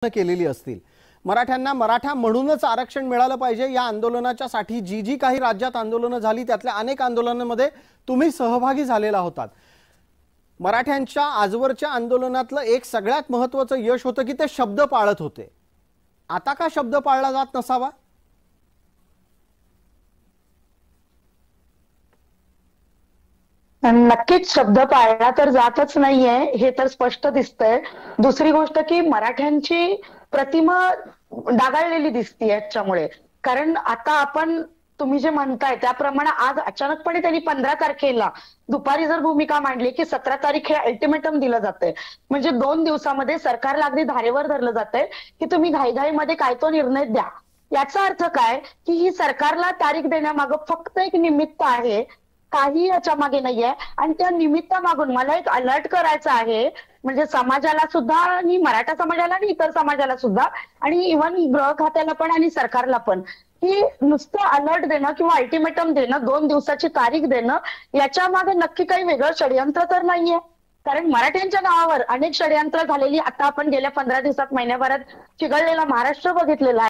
केलेली असतील। मराठ्यांना मराठा म्हणूनच आरक्षण मिळालं पाहिजे या आंदोलनाच्या साठी जी जी काही राज्यात आंदोलनं झाली त्यातल्या अनेक आंदोलनांमध्ये तुम्ही सहभागी झालेला होतात। मराठ्यांच्या आजवरच्या आंदोलनातलं एक सगळ्यात महत्त्वाचं यश होतं की ते शब्द पाळत होते। आता का शब्द पाळला जात नसावा? नक्कीच शब्द पाळला तर जातच नाहीये हे तर स्पष्ट दिसतंय। दुसरी गोष्ट की मराठ्यांची प्रतिमा डागाळलेली दिसते याच्यामुळे। कारण आता आपण तुम्ही जे म्हणताय त्याप्रमाणे आज अचानकपणे त्यांनी 15 तारखेला दुपारी जर भूमिका मांडली की 17 तारीख हे अल्टिमेटम दिलं जातंय, म्हणजे 2 दिवसामध्ये सरकारला अगदी धारेवर धरलं जातंय की तुम्ही घाईघाईमध्ये काय तो निर्णय द्या। याचा अर्थ काय की ही सरकारला तारीख देण्यामागं फक्त एक निमित्त आहे, काही याच्या मागे नाहीये। आणि त्या निमित्तामागून मला एक अलर्ट करायचं आहे, म्हणजे समाजाला सुद्धा आणि मराठा समाजाला आणि इतर समाजाला सुद्धा आणि इव्हन गृह खात्याला पण आणि सरकारला पण, की नुसतं अलर्ट देणं किंवा अल्टिमेटम देणं, 2 दिवसाची तारीख देणं, याच्या मागे नक्की काही वेगळं षडयंत्र तर नाहीये। कारण मराठ्यांच्या नावावर अनेक षडयंत्र झालेली आता आपण गेल्या 15 दिवसात महिन्याभरात चिघळलेला महाराष्ट्र बघितलेला आहे।